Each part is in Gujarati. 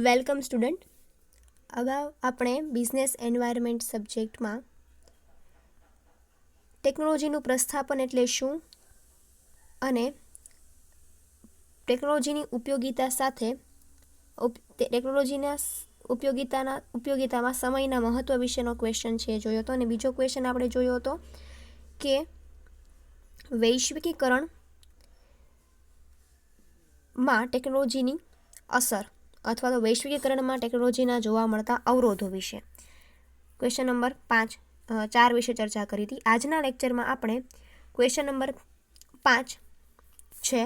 Welcome student. અગાઉ આપણે બિઝનેસ એન્વાયરમેન્ટ સબ્જેક્ટમાં ટેકનોલોજીનું પ્રસ્થાપન એટલે શું અને ટેકનોલોજીની ઉપયોગિતા સાથે ટેકનોલોજીના ઉપયોગિતામાં સમયના મહત્વ વિશેનો ક્વેશ્ચન છે જોયો હતો. અને બીજો ક્વેશ્ચન આપણે જોયો હતો કે વૈશ્વિકીકરણમાં ટેકનોલોજીની અસર અથવા તો વૈશ્વિકીકરણમાં ટેકનોલોજીના જોવા મળતા અવરોધો વિશે ક્વેશ્ચન નંબર 4 વિશે ચર્ચા કરી હતી. આજના લેક્ચરમાં આપણે ક્વેશ્ચન નંબર 5 છે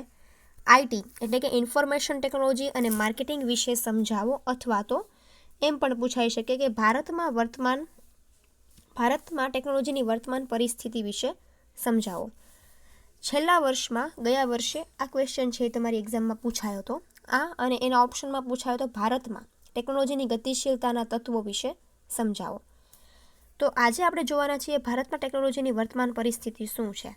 આઈટી એટલે કે ઇન્ફોર્મેશન ટેકનોલોજી અને માર્કેટિંગ વિશે સમજાવો, અથવા તો એમ પણ પૂછાઈ શકે કે ભારતમાં ટેકનોલોજીની વર્તમાન પરિસ્થિતિ વિશે સમજાવો. છેલ્લા વર્ષમાં ગયા વર્ષે આ ક્વેશ્ચન છે તમારી એક્ઝામમાં પૂછાયો હતો. આ અને એના ઓપ્શનમાં પૂછાયો તો ભારતમાં ટેકનોલોજીની ગતિશીલતાના તત્વો વિશે સમજાવો. તો આજે આપણે જોવાના છીએ ભારતમાં ટેકનોલોજીની વર્તમાન પરિસ્થિતિ શું છે,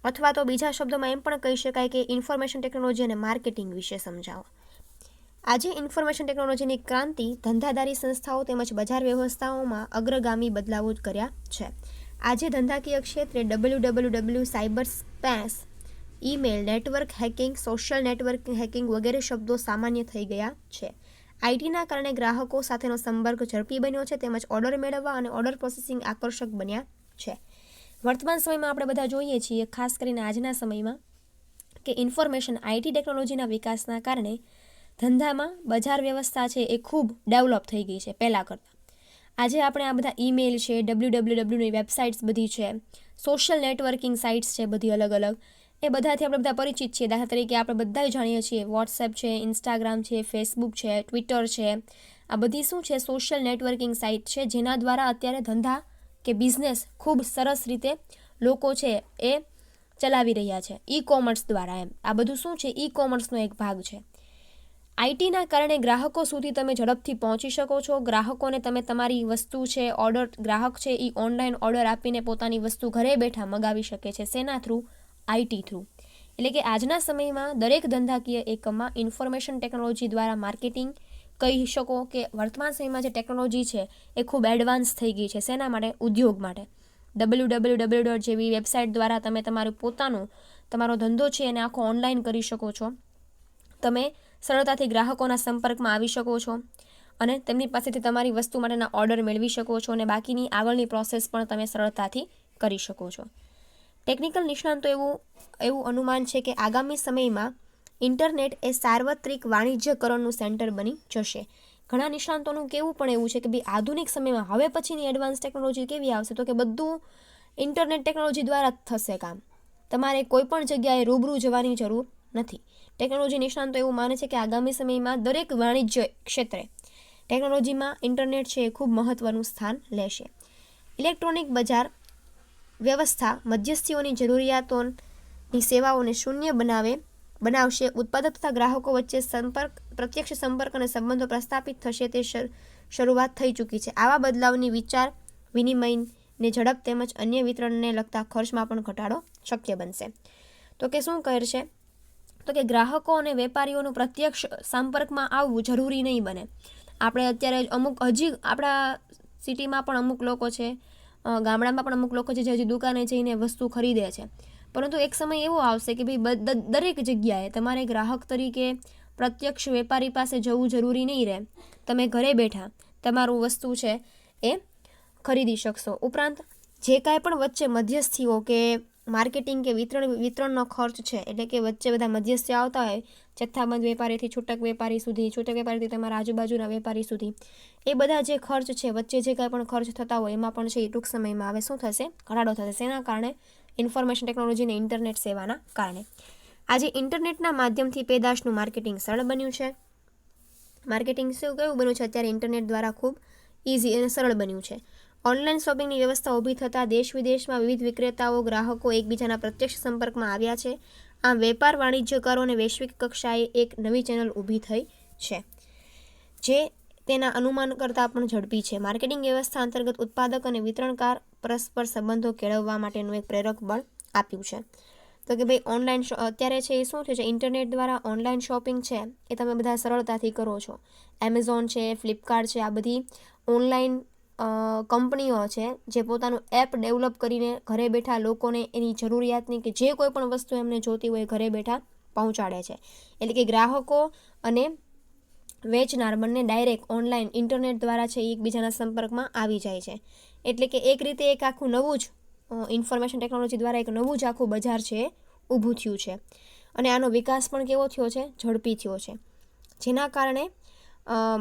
અથવા તો બીજા શબ્દોમાં એમ પણ કહી શકાય કે ઇન્ફોર્મેશન ટેકનોલોજી અને માર્કેટિંગ વિશે સમજાવો. આજે ઇન્ફોર્મેશન ટેકનોલોજીની ક્રાંતિ ધંધાદારી સંસ્થાઓ તેમજ બજાર વ્યવસ્થાઓમાં અગ્રગામી બદલાવો કર્યા છે. આજે ધંધાકીય ક્ષેત્રે WWW, cyber space, email, network hacking, social network hacking વગેરે શબ્દો સામાન્ય થઈ ગયા છે. આઈટીના કારણે ગ્રાહકો સાથેનો સંપર્ક ઝડપી બન્યો છે તેમજ ઓર્ડર મેળવવા અને ઓર્ડર પ્રોસેસિંગ આકર્ષક બન્યા છે. વર્તમાન સમયમાં આપણે બધા જોઈએ છીએ, ખાસ કરીને આજના સમયમાં, કે ઇન્ફોર્મેશન આઈટી ટેકનોલોજીના વિકાસના કારણે ધંધામાં બજાર વ્યવસ્થા છે એ ખૂબ ડેવલપ થઈ ગઈ છે પહેલાં કરતાં. આજે આપણે આ બધા ઈમેલ છે, WWWની વેબસાઇટ્સ બધી છે, સોશિયલ નેટવર્કિંગ સાઇટ્સ છે બધી અલગ અલગ, એ બધાથી આપણે બધા પરિચિત છીએ. દાખલા તરીકે આપણે બધા જાણીએ છીએ વોટ્સએપ છે, ઇન્સ્ટાગ્રામ છે, ફેસબુક છે, ટ્વિટર છે. આ બધી શું છે? સોશિયલ નેટવર્કિંગ સાઇટ છે, જેના દ્વારા અત્યારે ધંધા કે બિઝનેસ ખૂબ સરસ રીતે લોકો છે એ ચલાવી રહ્યા છે ઈ કોમર્સ દ્વારા. એમ આ બધું શું છે? ઈ કોમર્સનો એક ભાગ છે. આઈટીના કારણે ગ્રાહકો સુધી તમે ઝડપથી પહોંચી શકો છો. ગ્રાહકોને તમે તમારી વસ્તુ છે ગ્રાહક છે એ ઓનલાઈન ઓર્ડર આપીને પોતાની વસ્તુ ઘરે બેઠા મગાવી શકે છે. શેના થ્રુ? IT through. એટલે કે આજના સમયમાં દરેક ધંધાકીય એકમમાં ઇન્ફોર્મેશન ટેકનોલોજી દ્વારા માર્કેટિંગ કહી શકો કે વર્તમાન સમયમાં જે ટેકનોલોજી છે એ ખૂબ એડવાન્સ થઈ ગઈ છે. શેના માટે? ઉદ્યોગ માટે. WWW જેવી વેબસાઇટ દ્વારા તમે તમારો ધંધો છે એને આખો ઓનલાઈન કરી શકો છો. તમે સરળતાથી ગ્રાહકોના સંપર્કમાં આવી શકો છો અને તેમની પાસેથી તમારી વસ્તુ માટેના ઓર્ડર મેળવી શકો છો અને બાકીની આગળની પ્રોસેસ પણ તમે સરળતાથી કરી શકો છો. ટેકનિકલ નિષ્ણાતો એવું અનુમાન છે કે આગામી સમયમાં ઇન્ટરનેટ એ સાર્વત્રિક વાણિજ્યકરણનું સેન્ટર બની જશે. ઘણા નિષ્ણાતોનું કહેવું પણ એવું છે કે ભાઈ આધુનિક સમયમાં હવે પછીની એડવાન્સ ટેકનોલોજી કેવી આવશે? તો કે બધું ઇન્ટરનેટ ટેકનોલોજી દ્વારા જ થશે કામ. તમારે કોઈ પણ જગ્યાએ રૂબરૂ જવાની જરૂર નથી. ટેકનોલોજી નિષ્ણાતો એવું માને છે કે આગામી સમયમાં દરેક વાણિજ્ય ક્ષેત્રે ટેકનોલોજીમાં ઇન્ટરનેટ છે એ ખૂબ મહત્વનું સ્થાન લેશે. ઇલેક્ટ્રોનિક બજાર વ્યવસ્થા મધ્યસ્થીઓની જરૂરિયાતોની સેવાઓને શૂન્ય બનાવશે. ઉત્પાદક તથા ગ્રાહકો વચ્ચે પ્રત્યક્ષ સંપર્ક અને સંબંધો પ્રસ્થાપિત થશે. તે શરૂઆત થઈ ચૂકી છે. આવા બદલાવની વિચાર વિનિમયની ઝડપ તેમજ અન્ય વિતરણને લગતા ખર્ચમાં પણ ઘટાડો શક્ય બનશે. તો કે શું કરશે? તો કે ગ્રાહકો અને વેપારીઓનું પ્રત્યક્ષ સંપર્કમાં આવવું જરૂરી નહીં બને. આપણે અત્યારે હજી આપણા સિટીમાં પણ અમુક લોકો છે, ગામડામાં પણ અમુક લોકો છે જે હજી દુકાને જઈને વસ્તુ ખરીદે છે. પરંતુ એક સમય એવો આવશે કે ભાઈ દરેક જગ્યાએ તમારે ગ્રાહક તરીકે પ્રત્યક્ષ વેપારી પાસે જવું જરૂરી નહીં રહે. તમે ઘરે બેઠા તમારું વસ્તુ છે એ ખરીદી શકશો. ઉપરાંત જે કાંઈ પણ વચ્ચે મધ્યસ્થીઓ કે માર્કેટિંગ કે વિતરણનો ખર્ચ છે, એટલે કે વચ્ચે બધા મધ્યસ્થીઓ આવતા હોય, જથ્થાબંધ વેપારીથી છૂટક વેપારી સુધી, છૂટક વેપારીથી તમારા આજુબાજુના વેપારી સુધી, એ બધા જે ખર્ચ છે, વચ્ચે જે કાંઈ પણ ખર્ચ થતા હોય એમાં પણ છે એ ટૂંક સમયમાં હવે શું થશે? ઘટાડો થશે. શેના કારણે? ઇન્ફોર્મેશન ટેકનોલોજી અને ઇન્ટરનેટ સેવાના કારણે. આજે ઇન્ટરનેટના માધ્યમથી પેદાશનું માર્કેટિંગ સરળ બન્યું છે. માર્કેટિંગ કેવું બન્યું છે અત્યારે? ઇન્ટરનેટ દ્વારા ખૂબ ઇઝી અને સરળ બન્યું છે. ઓનલાઈન શોપિંગની વ્યવસ્થા ઊભી થતાં દેશ વિદેશમાં વિવિધ વિક્રેતાઓ, ગ્રાહકો એકબીજાના પ્રત્યક્ષ સંપર્કમાં આવ્યા છે. આમ વેપાર વાણિજ્યકારો અને વૈશ્વિક કક્ષાએ એક નવી ચેનલ ઊભી થઈ છે જે તેના અનુમાન કરતાં પણ ઝડપી છે. માર્કેટિંગ વ્યવસ્થા અંતર્ગત ઉત્પાદક અને વિતરણકાર પરસ્પર સંબંધો કેળવવા માટેનું એક પ્રેરક બળ આપ્યું છે. તો કે ભાઈ ઓનલાઈન અત્યારે છે એ શું થયું છે, ઇન્ટરનેટ દ્વારા ઓનલાઈન શોપિંગ છે એ તમે બધા સરળતાથી કરો છો. એમેઝોન છે, ફ્લિપકાર્ટ છે, આ બધી ઓનલાઈન કંપનીઓ છે જે પોતાનું એપ ડેવલપ કરીને ઘરે બેઠા લોકોને એની જરૂરિયાતની કે જે કોઈ પણ વસ્તુ એમને જોતી હોય ઘરે બેઠા પહોંચાડે છે. એટલે કે ગ્રાહકો અને વેચનાર બંને ડાયરેક્ટ ઓનલાઈન ઇન્ટરનેટ દ્વારા છે એ એકબીજાના સંપર્કમાં આવી જાય છે. એટલે કે એક રીતે એક આખું નવું જ ઇન્ફોર્મેશન ટેકનોલોજી દ્વારા એક નવું જ આખું બજાર છે એ ઊભું થયું છે. અને આનો વિકાસ પણ કેવો થયો છે, ઝડપી થયો છે. જેના કારણે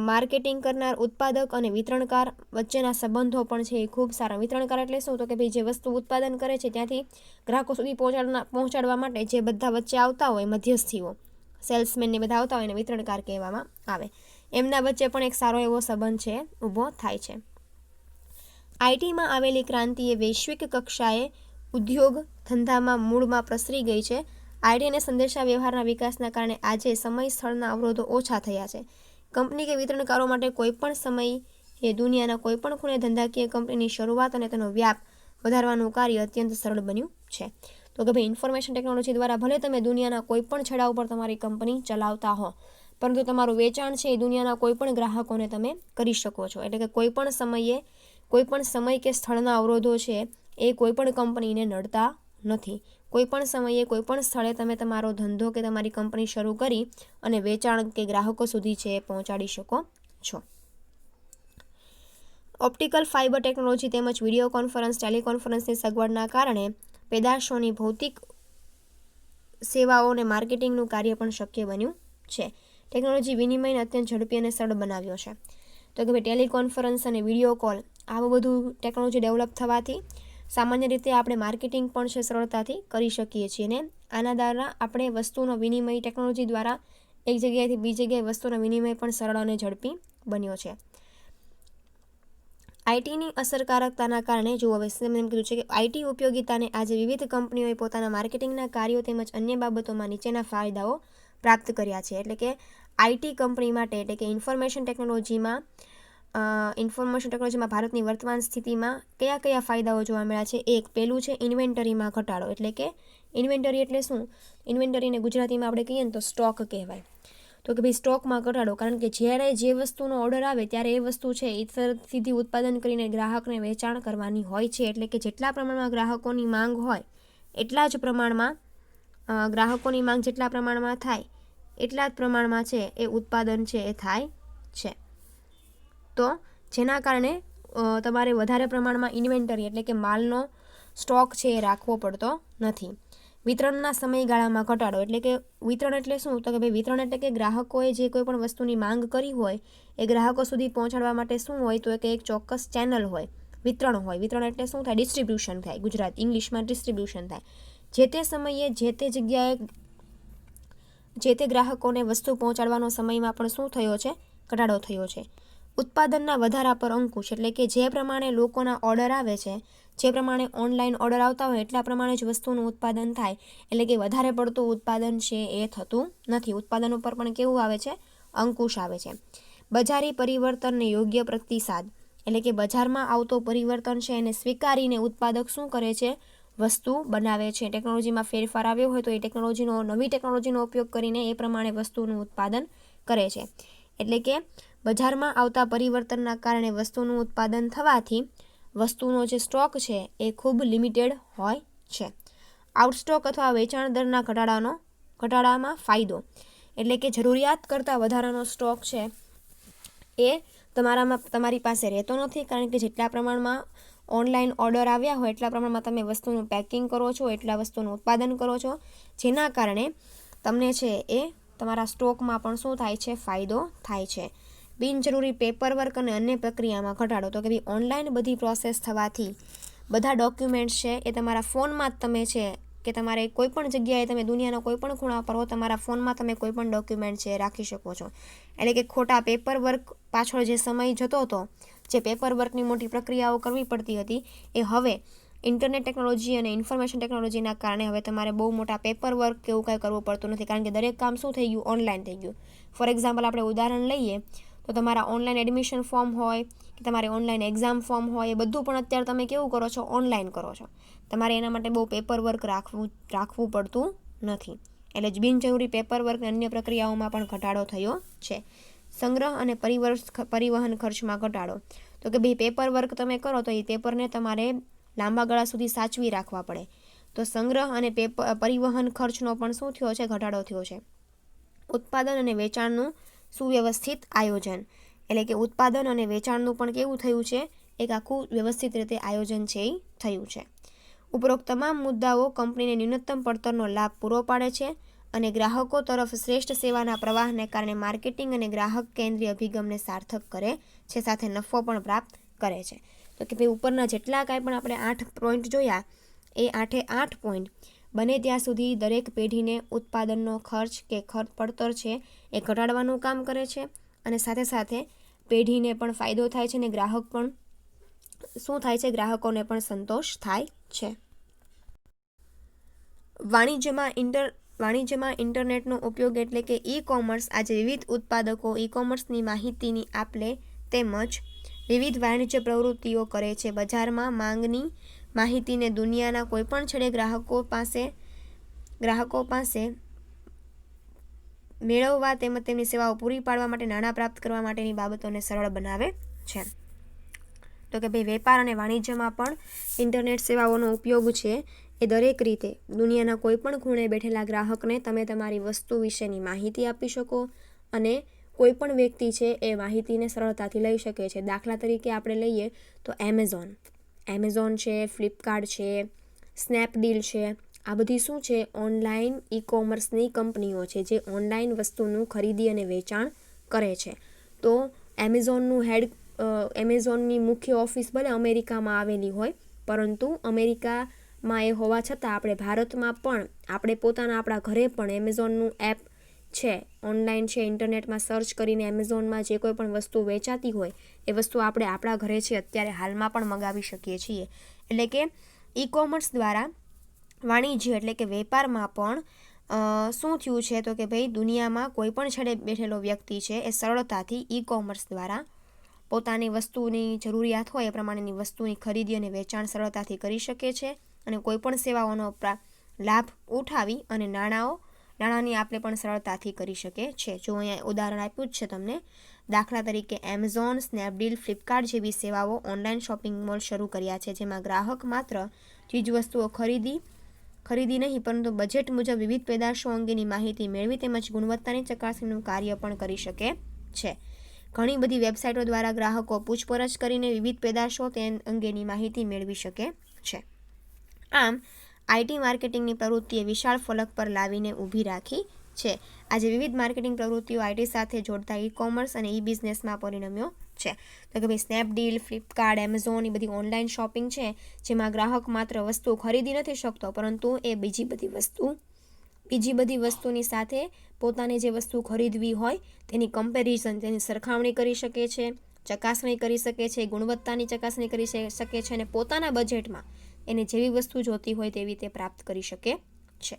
માર્કેટિંગ કરનાર, ઉત્પાદક અને વિતરણકાર વચ્ચેના સંબંધો પણ છે એ ખૂબ સારા. વિતરણકાર એટલે શું, તો કે ભાઈ જે વસ્તુ ઉત્પાદન કરે છે ત્યાંથી ગ્રાહકો સુધી પહોંચાડવા માટે જે બધા વચ્ચે આવતા હોય મધ્યસ્થીઓ, સેલ્સમેનને બધા આવતા હોય એને વિતરણકાર કહેવામાં આવે. એમના વચ્ચે પણ એક સારો એવો સંબંધ છે ઊભો થાય છે. આઈટીમાં આવેલી ક્રાંતિએ વૈશ્વિક કક્ષાએ ઉદ્યોગ ધંધામાં મૂળમાં પ્રસરી ગઈ છે. આઈટી અને સંદેશા વ્યવહારના વિકાસના કારણે આજે સમય સ્થળના અવરોધો ઓછા થયા છે. કંપની કે વિતરણકારો માટે કોઈપણ સમય એ દુનિયાના કોઈપણ ખૂણે ધંધાકીય કંપનીની શરૂઆત અને તેનો વ્યાપ વધારવાનું કાર્ય અત્યંત સરળ બન્યું છે. તો કે ભાઈ ઇન્ફોર્મેશન ટેકનોલોજી દ્વારા ભલે તમે દુનિયાના કોઈપણ છેડા ઉપર તમારી કંપની ચલાવતા હો, પરંતુ તમારું વેચાણ છે એ દુનિયાના કોઈપણ ગ્રાહકોને તમે કરી શકો છો. એટલે કે કોઈપણ સમયે કોઈપણ સમય કે સ્થળના અવરોધો છે એ કોઈપણ કંપનીને નડતા નથી. કોઈપણ સમયે કોઈપણ સ્થળે તમે તમારો ધંધો કે તમારી કંપની શરૂ કરી અને વેચાણ કે ગ્રાહકો સુધી છે એ પહોંચાડી શકો છો. ઓપ્ટિકલ ફાઇબર ટેકનોલોજી તેમજ વિડીયો કોન્ફરન્સ, ટેલિકોન્ફરન્સની સગવડના કારણે પેદાશોની ભૌતિક સેવાઓ અને માર્કેટિંગનું કાર્ય પણ શક્ય બન્યું છે. ટેકનોલોજી વિનિમયને અત્યંત ઝડપી અને સરળ બનાવ્યો છે. તો કે ભાઈ ટેલિકોન્ફરન્સ અને વિડીયો કોલ આવું બધું ટેકનોલોજી ડેવલપ થવાથી સામાન્ય રીતે આપણે માર્કેટિંગ પણ છે સરળતાથી કરી શકીએ છીએ. અને આના દ્વારા આપણે વસ્તુનો વિનિમય ટેકનોલોજી દ્વારા એક જગ્યાએથી બીજી જગ્યાએ વસ્તુનો વિનિમય પણ સરળ અને ઝડપી બન્યો છે. આઈટીની અસરકારકતાના કારણે જો હવે એમ કીધું છે કે આઈટી ઉપયોગિતાને આજે વિવિધ કંપનીઓએ પોતાના માર્કેટિંગના કાર્યો તેમજ અન્ય બાબતોમાં નીચેના ફાયદાઓ પ્રાપ્ત કર્યા છે. એટલે કે આઈટી કંપની માટે એટલે કે ઇન્ફોર્મેશન ટેકનોલોજીમાં ભારતની વર્તમાન સ્થિતિમાં કયા કયા ફાયદાઓ જોવા મળ્યા છે. એક પહેલું છે ઇન્વેન્ટરીમાં ઘટાડો. એટલે કે ઇન્વેન્ટરી એટલે શું, ઇન્વેન્ટરીને ગુજરાતીમાં આપણે કહીએ ને તો સ્ટોક કહેવાય. તો કે ભાઈ સ્ટોકમાં ઘટાડો, કારણ કે જ્યારે જે વસ્તુનો ઓર્ડર આવે ત્યારે એ વસ્તુ છે એ સીધી ઉત્પાદન કરીને ગ્રાહકને વેચાણ કરવાની હોય છે. એટલે કે જેટલા પ્રમાણમાં ગ્રાહકોની માંગ હોય એટલા જ પ્રમાણમાં ગ્રાહકોની માંગ જેટલા પ્રમાણમાં થાય એટલા જ પ્રમાણમાં છે એ ઉત્પાદન છે એ થાય છે. તો જેના કારણે તમારે વધારે પ્રમાણમાં ઇન્વેન્ટરી એટલે કે માલનો સ્ટોક છે એ રાખવો પડતો નથી. વિતરણના સમયગાળામાં ઘટાડો. એટલે કે વિતરણ એટલે શું, તો કે ભાઈ વિતરણ એટલે કે ગ્રાહકોએ જે કોઈ પણ વસ્તુની માંગ કરી હોય એ ગ્રાહકો સુધી પહોંચાડવા માટે શું હોય, તો કે એક ચોક્કસ ચેનલ હોય, વિતરણ હોય. વિતરણ એટલે શું થાય, ડિસ્ટ્રીબ્યુશન થાય. ઇંગ્લિશમાં ડિસ્ટ્રીબ્યુશન થાય. જે તે સમયે જે તે જગ્યાએ જે તે ગ્રાહકોને વસ્તુ પહોંચાડવાનો સમયમાં પણ શું થયો છે, ઘટાડો થયો છે. ઉત્પાદનના વધારા પર અંકુશ. એટલે કે જે પ્રમાણે લોકોના ઓર્ડર આવે છે, જે પ્રમાણે ઓનલાઈન ઓર્ડર આવતા હોય એટલા પ્રમાણે જ વસ્તુનું ઉત્પાદન થાય. એટલે કે વધારે પડતું ઉત્પાદન છે એ થતું નથી. ઉત્પાદન ઉપર પણ કેવું આવે છે, અંકુશ આવે છે. બજારી પરિવર્તનને યોગ્ય પ્રતિસાદ. એટલે કે બજારમાં આવતો પરિવર્તન છે એને સ્વીકારીને ઉત્પાદક શું કરે છે, વસ્તુ બનાવે છે. ટેકનોલોજીમાં ફેરફાર આવ્યો હોય તો એ નવી ટેકનોલોજીનો ઉપયોગ કરીને એ પ્રમાણે વસ્તુનું ઉત્પાદન કરે છે. એટલે કે બજારમાં આવતા પરિવર્તનના કારણે વસ્તુનું ઉત્પાદન થવાથી વસ્તુનો જે સ્ટોક છે એ ખૂબ લિમિટેડ હોય છે. આઉટસ્ટોક અથવા વેચાણ દરના ઘટાડામાં ફાયદો. એટલે કે જરૂરિયાત કરતાં વધારાનો સ્ટોક છે એ તમારી પાસે રહેતો નથી, કારણ કે જેટલા પ્રમાણમાં ઓનલાઈન ઓર્ડર આવ્યા હોય એટલા પ્રમાણમાં તમે વસ્તુનું પેકિંગ કરો છો, એટલા વસ્તુનું ઉત્પાદન કરો છો, જેના કારણે તમને છે એ તમારા સ્ટોકમાં પણ શું થાય છે, ફાયદો થાય છે. બિનજરૂરી પેપરવર્ક અને અન્ય પ્રક્રિયામાં ઘટાડો. તો કે ભાઈ ઓનલાઈન બધી પ્રોસેસ થવાથી બધા ડોક્યુમેન્ટ્સ છે એ તમારા ફોનમાં જ તમે છે કે તમારે કોઈ પણ જગ્યાએ તમે દુનિયાના કોઈ પણ ખૂણા પર હો, તમારા ફોનમાં તમે કોઈ પણ ડોક્યુમેન્ટ છે રાખી શકો છો. એટલે કે ખોટા પેપરવર્ક પાછળ જે સમય જતો હતો, જે પેપરવર્કની મોટી પ્રક્રિયાઓ કરવી પડતી હતી, એ હવે ઇન્ટરનેટ ટેકનોલોજી અને ઇન્ફોર્મેશન ટેકનોલોજીના કારણે હવે તમારે બહુ મોટા પેપરવર્ક કે એવું કાંઈ કરવું પડતું નથી, કારણ કે દરેક કામ શું થઈ ગયું, ઓનલાઈન થઈ ગયું. ફોર એક્ઝામ્પલ આપણે ઉદાહરણ લઈએ તો તમારા ઓનલાઈન એડમિશન ફોર્મ હોય કે તમારે ઓનલાઈન એક્ઝામ ફોર્મ હોય એ બધું પણ અત્યારે તમે કેવું કરો છો, ઓનલાઈન કરો છો. તમારે એના માટે બહુ પેપર વર્ક રાખવું પડતું નથી. એટલે જ બિનજરૂરી પેપર વર્ક અને અન્ય પ્રક્રિયાઓમાં પણ ઘટાડો થયો છે. સંગ્રહ અને પરિવહન ખર્ચમાં ઘટાડો. તો કે ભાઈ પેપર વર્ક તમે કરો તો એ પેપરને તમારે લાંબા ગાળા સુધી સાચવી રાખવા પડે. તો સંગ્રહ અને પરિવહન ખર્ચનો પણ શું થયો છે, ઘટાડો થયો છે. ઉત્પાદન અને વેચાણનું સુવ્યવસ્થિત આયોજન. એટલે કે ઉત્પાદન અને વેચાણનું પણ કેવું થયું છે, એક આખું વ્યવસ્થિત રીતે આયોજન છે એ થયું છે. ઉપરોક્ત તમામ મુદ્દાઓ કંપનીને ન્યૂનતમ પડતરનો લાભ પૂરો પાડે છે અને ગ્રાહકો તરફ શ્રેષ્ઠ સેવાના પ્રવાહને કારણે માર્કેટિંગ અને ગ્રાહક કેન્દ્રીય અભિગમને સાર્થક કરે છે, સાથે નફો પણ પ્રાપ્ત કરે છે. તો કે ભાઈ ઉપરના જેટલા કાંઈ પણ આપણે 8 પોઈન્ટ જોયા એ 8 પોઈન્ટ બને ત્યાં સુધી દરેક પેઢીને ઉત્પાદનનો ખર્ચ કે પડતર છે એ ઘટાડવાનું કામ કરે છે અને સાથે સાથે પેઢીને પણ ફાયદો થાય છે અને ગ્રાહક પણ શું થાય છે, ગ્રાહકોને પણ સંતોષ થાય છે. વાણિજ્યમાં ઇન્ટરનેટનો ઉપયોગ એટલે કે ઈ કોમર્સ આજે વિવિધ ઉત્પાદકો ઈ કોમર્સની માહિતીની આપલે તેમજ વિવિધ વાણિજ્ય પ્રવૃત્તિઓ કરે છે. બજારમાં માંગની માહિતીને દુનિયાના કોઈપણ છેડે ગ્રાહકો પાસે મેળવવા તેમજ તેમની સેવાઓ પૂરી પાડવા માટે નાણાં પ્રાપ્ત કરવા માટેની બાબતોને સરળ બનાવે છે. તો કે ભાઈ વેપાર અને વાણિજ્યમાં પણ ઇન્ટરનેટ સેવાઓનો ઉપયોગ છે એ દરેક રીતે દુનિયાના કોઈ પણ ખૂણે બેઠેલા ગ્રાહકને તમે તમારી વસ્તુ વિશેની માહિતી આપી શકો અને કોઈ પણ વ્યક્તિ છે એ માહિતીને સરળતાથી લઈ શકે છે. દાખલા તરીકે આપણે લઈએ તો એમેઝોન છે, ફ્લિપકાર્ટ છે, સ્નેપડીલ છે, આ બધી શું છે, ઓનલાઈન ઈ કોમર્સની કંપનીઓ છે જે ઓનલાઈન વસ્તુનું ખરીદી અને વેચાણ કરે છે. તો એમેઝોનની મુખ્ય ઓફિસ ભલે અમેરિકામાં આવેલી હોય, પરંતુ અમેરિકામાં એ હોવા છતાં આપણે ભારતમાં પણ આપણે આપણા ઘરે પણ એમેઝોનનું એપ છે, ઓનલાઈન છે, ઇન્ટરનેટમાં સર્ચ કરીને એમેઝોનમાં જે કોઈ પણ વસ્તુ વેચાતી હોય એ વસ્તુ આપણે આપણા ઘરે છે અત્યારે હાલમાં પણ મંગાવી શકીએ છીએ. એટલે કે ઈ કોમર્સ દ્વારા વાણિજ્ય એટલે કે વેપારમાં પણ શું થયું છે, તો કે ભાઈ દુનિયામાં કોઈ પણ છેડે બેઠેલો વ્યક્તિ છે એ સરળતાથી ઈ કોમર્સ દ્વારા પોતાની વસ્તુની જરૂરિયાત હોય એ પ્રમાણેની વસ્તુની ખરીદી અને વેચાણ સરળતાથી કરી શકે છે અને કોઈ પણ સેવાઓનો લાભ ઉઠાવી અને નાણાંની આપલે પણ સરળતાથી કરી શકે છે. જો અહીંયા ઉદાહરણ આપ્યું જ છે તમને, દાખલા તરીકે એમેઝોન, સ્નેપડીલ, ફ્લિપકાર્ટ જેવી સેવાઓ ઓનલાઈન શોપિંગ મોલ શરૂ કર્યા છે જેમાં ગ્રાહક માત્ર ચીજવસ્તુઓ ખરીદી નહીં પરંતુ બજેટ મુજબ વિવિધ પેદાશો અંગેની માહિતી મેળવી તેમજ ગુણવત્તાની ચકાસણીનું કાર્ય પણ કરી શકે છે. ઘણી બધી વેબસાઇટો દ્વારા ગ્રાહકો પૂછપરછ કરીને વિવિધ પેદાશો તે અંગેની માહિતી મેળવી શકે છે. આમ આઈટી માર્કેટિંગની પ્રવૃત્તિએ વિશાળ ફલક પર લાવીને ઊભી રાખી છે. આજે વિવિધ માર્કેટિંગ પ્રવૃત્તિઓ આઈટી સાથે જોડતા ઈ કોમર્સ અને ઈ બિઝનેસમાં પરિણમ્યો છે. તો કે ભાઈ સ્નેપડીલ, ફ્લિપકાર્ટ, એમેઝોન એ બધી ઓનલાઈન શોપિંગ છે જેમાં ગ્રાહક માત્ર વસ્તુ ખરીદી નથી શકતો પરંતુ એ બીજી બધી વસ્તુની સાથે પોતાને જે વસ્તુ ખરીદવી હોય તેની કમ્પેરિઝન, તેની સરખામણી કરી શકે છે, ચકાસણી કરી શકે છે, ગુણવત્તાની ચકાસણી કરી શકે છે અને પોતાના બજેટમાં એને જેવી વસ્તુ જોતી હોય તેવી તે પ્રાપ્ત કરી શકે છે.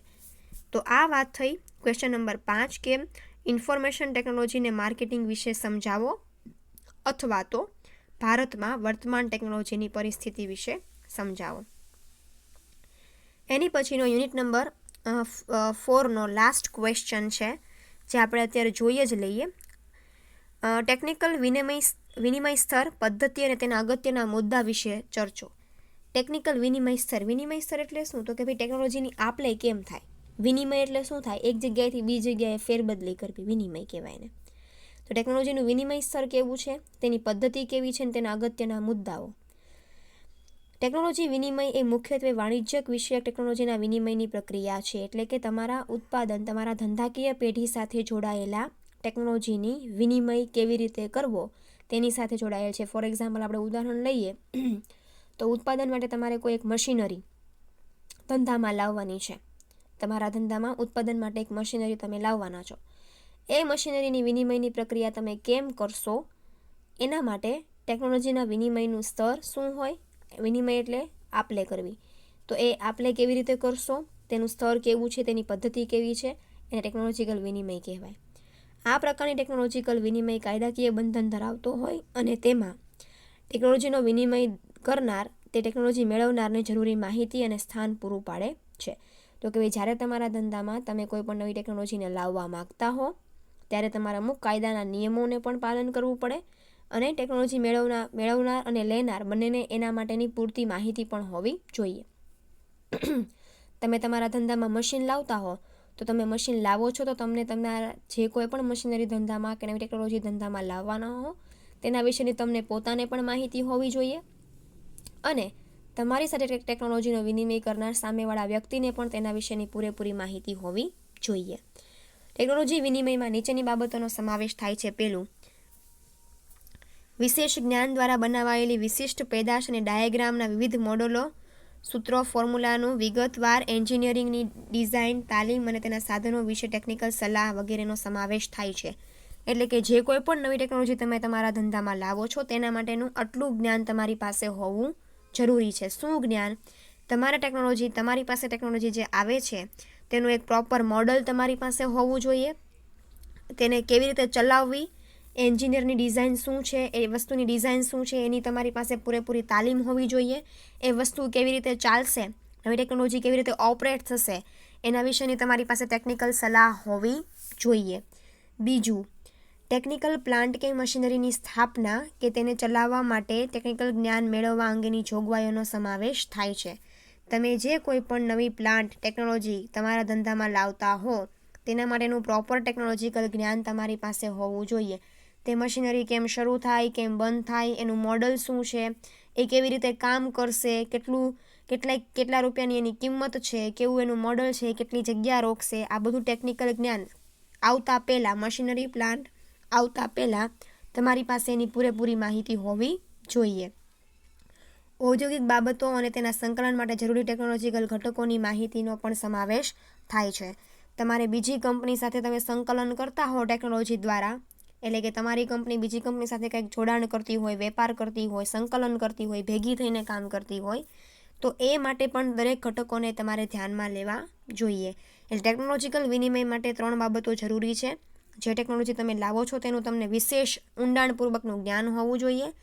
તો આ વાત થઈ ક્વેશ્ચન નંબર 5 કે ઇન્ફોર્મેશન ટેકનોલોજીને માર્કેટિંગ વિશે સમજાવો અથવા તો ભારતમાં વર્તમાન ટેકનોલોજીની પરિસ્થિતિ વિશે સમજાવો. એની પછીનો યુનિટ નંબર 4નો લાસ્ટ ક્વેશ્ચન છે જે આપણે અત્યારે જોઈએ જ લઈએ. ટેકનિકલ વિનિમય સ્તર પદ્ધતિ અને તેના અગત્યના મુદ્દા વિશે ચર્ચો. ટેકનિકલ વિનિમય સ્તર એટલે શું, તો કે ભાઈ ટેકનોલોજીની આપલે કેમ થાય. વિનિમય એટલે શું થાય, એક જગ્યાએથી બીજી જગ્યાએ ફેરબદલી કરવી વિનિમય કહેવાય ને. તો ટેકનોલોજીનું વિનિમય સ્તર કેવું છે, તેની પદ્ધતિ કેવી છે અને તેના અગત્યના મુદ્દાઓ. ટેકનોલોજી વિનિમય એ મુખ્યત્વે વાણિજ્યક વિષયક ટેકનોલોજીના વિનિમયની પ્રક્રિયા છે. એટલે કે તમારા ઉત્પાદન, તમારા ધંધાકીય પેઢી સાથે જોડાયેલા ટેકનોલોજીની વિનિમય કેવી રીતે કરવો તેની સાથે જોડાયેલ છે. ફોર એક્ઝામ્પલ આપણે ઉદાહરણ લઈએ તો ઉત્પાદન માટે તમારે કોઈ એક મશીનરી ધંધામાં લાવવાની છે. તમારા ધંધામાં ઉત્પાદન માટે એક મશીનરી તમે લાવવાના છો. એ મશીનરીની વિનિમયની પ્રક્રિયા તમે કેમ કરશો એના માટે ટેકનોલોજીના વિનિમયનું સ્તર શું હોય. વિનિમય એટલે આપલે કરવી. તો એ આપલે કેવી રીતે કરશો, તેનું સ્તર કેવું છે, તેની પદ્ધતિ કેવી છે, એને ટેકનોલોજીકલ વિનિમય કહેવાય. આ પ્રકારની ટેકનોલોજીકલ વિનિમય કાયદાકીય બંધન ધરાવતો હોય અને તેમાં ટેકનોલોજીનો વિનિમય કરનાર તે ટેકનોલોજી મેળવનારને જરૂરી માહિતી અને સ્થાન પૂરું પાડે છે. તો કે જ્યારે તમારા ધંધામાં તમે કોઈ પણ નવી ટેકનોલોજીને લાવવા માંગતા હો ત્યારે તમારા અમુક કાયદાના નિયમોને પણ પાલન કરવું પડે અને ટેકનોલોજી મેળવનાર અને લેનાર બંનેને એના માટેની પૂરતી માહિતી પણ હોવી જોઈએ. તમે તમારા ધંધામાં મશીન લાવતા હો તો તમે મશીન લાવો છો તો તમને તમારા જે કોઈ પણ મશીનરી ધંધામાં કે નવી ટેકનોલોજી ધંધામાં લાવવાના હો તેના વિશેની તમને પોતાને પણ માહિતી હોવી જોઈએ અને તમારી સાથે ટેકનોલોજીનો વિનિમય કરનાર સામેવાળા વ્યક્તિને પણ તેના વિશેની પૂરેપૂરી માહિતી હોવી જોઈએ. ટેકનોલોજી વિનિમયમાં નીચેની બાબતોનો સમાવેશ થાય છે. પહેલું, વિશેષ જ્ઞાન દ્વારા બનાવાયેલી વિશિષ્ટ પેદાશ અને ડાયાગ્રામના વિવિધ મોડેલો, સૂત્રો, ફોર્મ્યુલાનું વિગતવાર એન્જિનિયરિંગની ડિઝાઇન, તાલીમ અને તેના સાધનો વિશે ટેકનિકલ સલાહ વગેરેનો સમાવેશ થાય છે. એટલે કે જે કોઈ પણ નવી ટેકનોલોજી તમે તમારા ધંધામાં લાવો છો તેના માટેનું આટલું જ્ઞાન તમારી પાસે હોવું જરૂરી છે. શું જ્ઞાન? તમારી પાસે ટેકનોલોજી જે આવે છે તેનું એક પ્રોપર મોડલ તમારી પાસે હોવું જોઈએ. તેને કેવી રીતે ચલાવવી, એન્જિનિયરની ડિઝાઇન શું છે, એ વસ્તુની ડિઝાઇન શું છે એની તમારી પાસે પૂરેપૂરી તાલીમ હોવી જોઈએ. એ વસ્તુ કેવી રીતે ચાલશે, નવી ટેકનોલોજી કેવી રીતે ઓપરેટ થશે એના વિશેની તમારી પાસે ટેકનિકલ સલાહ હોવી જોઈએ. બીજું, ટેકનિકલ પ્લાન્ટ કે મશીનરીની સ્થાપના કે તેને ચલાવવા માટે ટેકનિકલ જ્ઞાન મેળવવા અંગેની જોગવાઈઓનો સમાવેશ થાય છે. તમે જે કોઈ પણ નવી પ્લાન્ટ ટેકનોલોજી તમારા ધંધામાં લાવતા હો તેના માટેનું પ્રોપર ટેકનોલોજીકલ જ્ઞાન તમારી પાસે હોવું જોઈએ. તે મશીનરી કેમ શરૂ થાય, કેમ બંધ થાય, એનું મોડલ શું છે, એ કેવી રીતે કામ કરશે, કેટલા રૂપિયાની એની કિંમત છે, કેવું એનું મોડલ છે, કેટલી જગ્યા રોકશે, આ બધું ટેકનિકલ જ્ઞાન આવતા પહેલાં, મશીનરી પ્લાન્ટ આવતા પહેલાં તમારી પાસે એની પૂરેપૂરી માહિતી હોવી જોઈએ. ઔદ્યોગિક બાબતો અને તેના સંકલન માટે જરૂરી ટેકનોલોજીકલ ઘટકોની માહિતીનો પણ સમાવેશ થાય છે. તમારે બીજી કંપની સાથે તમે સંકલન કરતા હો ટેકનોલોજી દ્વારા, એટલે કે તમારી કંપની બીજી કંપની સાથે કંઈક જોડાણ કરતી હોય, વેપાર કરતી હોય, સંકલન કરતી હોય, ભેગી થઈને કામ કરતી હોય તો એ માટે પણ દરેક ઘટકોને તમારે ધ્યાનમાં લેવા જોઈએ. એટલે ટેકનોલોજીકલ વિનિમય માટે 3 બાબતો જરૂરી છે. જે ટેકનોલોજી તમે લાવો છો તેનું તમને વિશેષ ઊંડાણપૂર્વકનું જ્ઞાન હોવું જોઈએ.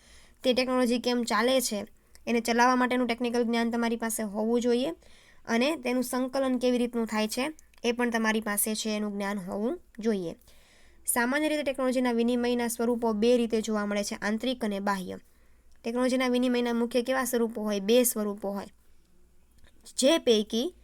તે ટેકનોલોજી કેમ ચાલે છે એને ચલાવવા માટેનું ટેકનિકલ જ્ઞાન તમારી પાસે હોવું જોઈએ અને તેનું સંકલન કેવી રીતનું થાય છે એ પણ તમારી પાસે છે એનું જ્ઞાન હોવું જોઈએ. સામાન્ય રીતે ટેકનોલોજીના વિનિમયના સ્વરૂપો 2 રીતે જોવા મળે છે, આંતરિક અને બાહ્ય. ટેકનોલોજીના વિનિમયના મુખ્ય કેવા સ્વરૂપો હોય? 2 સ્વરૂપો હોય. જે પૈકી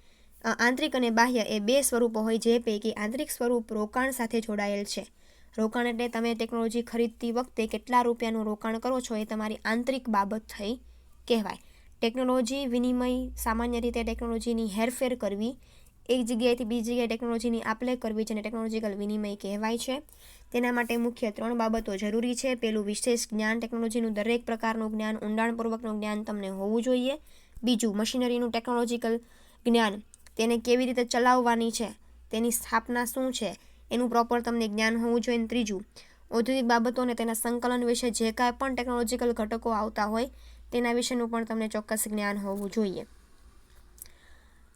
આંતરિક અને બાહ્ય એ 2 સ્વરૂપો હોય, જે પૈકી આંતરિક સ્વરૂપ રોકાણ સાથે જોડાયેલ છે. રોકાણ એટલે તમે ટેકનોલોજી ખરીદતી વખતે કેટલા રૂપિયાનું રોકાણ કરો છો એ તમારી આંતરિક બાબત થઈ કહેવાય. ટેકનોલોજી વિનિમય સામાન્ય રીતે ટેકનોલોજીની હેરફેર કરવી, એક જગ્યાએથી બીજી જગ્યાએ ટેકનોલોજીની આપ-લે કરવી જેને ટેકનોલોજીકલ વિનિમય કહેવાય છે. તેના માટે મુખ્ય 3 બાબતો જરૂરી છે. પહેલું, વિશેષ જ્ઞાન. ટેકનોલોજીનું દરેક પ્રકારનું જ્ઞાન, ઊંડાણપૂર્વકનું જ્ઞાન તમને હોવું જોઈએ. બીજું, મશીનરીનું ટેકનોલોજીકલ જ્ઞાન, તેને કેવી રીતે ચલાવવાની છે, તેની સ્થાપના શું છે એનું પ્રોપર તમને જ્ઞાન હોવું જોઈએ. ત્રીજું, ઔદ્યોગિક બાબતો અને તેના સંકલન વિશે જે કાંઈ પણ ટેકનોલોજીકલ ઘટકો આવતા હોય તેના વિશેનું પણ તમને ચોક્કસ જ્ઞાન હોવું જોઈએ.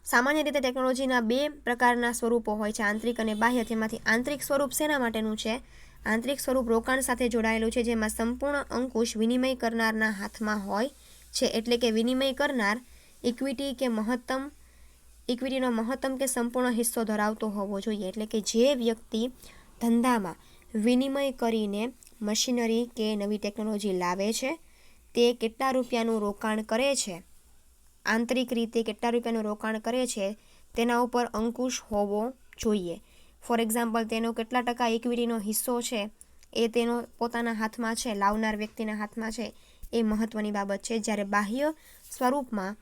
સામાન્ય રીતે ટેકનોલોજીના 2 પ્રકારના સ્વરૂપો હોય છે, આંતરિક અને બાહ્ય. તેમાંથી આંતરિક સ્વરૂપ શેના માટેનું છે? આંતરિક સ્વરૂપ રોકાણ સાથે જોડાયેલું છે, જેમાં સંપૂર્ણ અંકુશ વિનિમય કરનારના હાથમાં હોય છે. એટલે કે વિનિમય કરનાર ઇક્વિટીનો મહત્તમ કે સંપૂર્ણ હિસ્સો ધરાવતો હોવો જોઈએ. એટલે કે જે વ્યક્તિ ધંધામાં વિનિમય કરીને મશીનરી કે નવી ટેકનોલોજી લાવે છે તે કેટલા રૂપિયાનું રોકાણ કરે છે, આંતરિક રીતે કેટલા રૂપિયાનું રોકાણ કરે છે તેના ઉપર અંકુશ હોવો જોઈએ. ફોર એક્ઝામ્પલ, તેનો કેટલા ટકા ઇક્વિટીનો હિસ્સો છે એ તેનો પોતાના હાથમાં છે, લાવનાર વ્યક્તિના હાથમાં છે, એ મહત્ત્વની બાબત છે. જ્યારે બાહ્ય સ્વરૂપમાં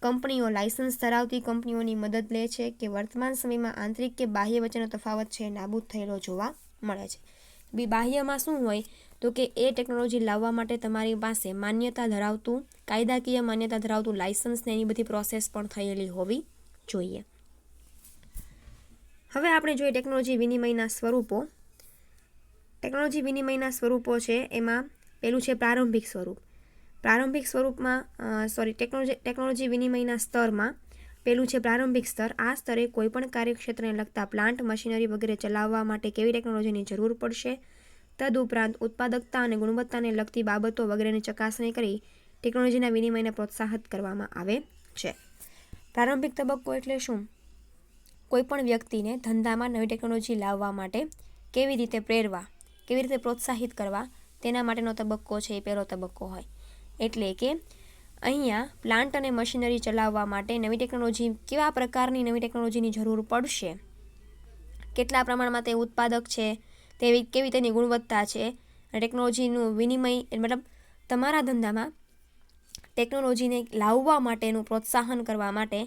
કંપનીઓ લાયસન્સ ધરાવતી કંપનીઓની મદદ લે છે કે વર્તમાન સમયમાં આંતરિક કે બાહ્ય વચ્ચેનો તફાવત છે નાબૂદ થયેલો જોવા મળે છે. બાહ્યમાં શું હોય તો કે એ ટેકનોલોજી લાવવા માટે તમારી પાસે કાયદાકીય માન્યતા ધરાવતું લાયસન્સ ને એની બધી પ્રોસેસ પણ થયેલી હોવી જોઈએ. હવે આપણે જોઈએ ટેકનોલોજી વિનિમયના સ્વરૂપો. ટેકનોલોજી વિનિમયના સ્વરૂપો છે એમાં પહેલું છે પ્રારંભિક સ્વરૂપ. ટેકનોલોજી વિનિમયના સ્તરમાં પેલું છે પ્રારંભિક સ્તર. આ સ્તરે કોઈપણ કાર્યક્ષેત્રને લગતા પ્લાન્ટ, મશીનરી વગેરે ચલાવવા માટે કેવી ટેકનોલોજીની જરૂર પડશે. તદુપરાંત ઉત્પાદકતા અને ગુણવત્તાને લગતી બાબતો વગેરેની ચકાસણી કરી ટેકનોલોજીના વિનિમયને પ્રોત્સાહિત કરવામાં આવે છે. પ્રારંભિક તબક્કો એટલે શું? કોઈપણ વ્યક્તિને ધંધામાં નવી ટેકનોલોજી લાવવા માટે કેવી રીતે પ્રેરવા, કેવી રીતે પ્રોત્સાહિત કરવા, તેના માટેનો તબક્કો છે એ પહેલો તબક્કો હોય. એટલે કે અહીંયા પ્લાન્ટ અને મશીનરી ચલાવવા માટે નવી ટેકનોલોજી, કેવા પ્રકારની નવી ટેકનોલોજીની જરૂર પડશે, કેટલા પ્રમાણમાં તે ઉત્પાદક છે, કેવી તેની ગુણવત્તા છે, અને ટેકનોલોજીનું વિનિમય, મતલબ તમારા ધંધામાં ટેકનોલોજીને લાવવા માટેનું પ્રોત્સાહન કરવા માટે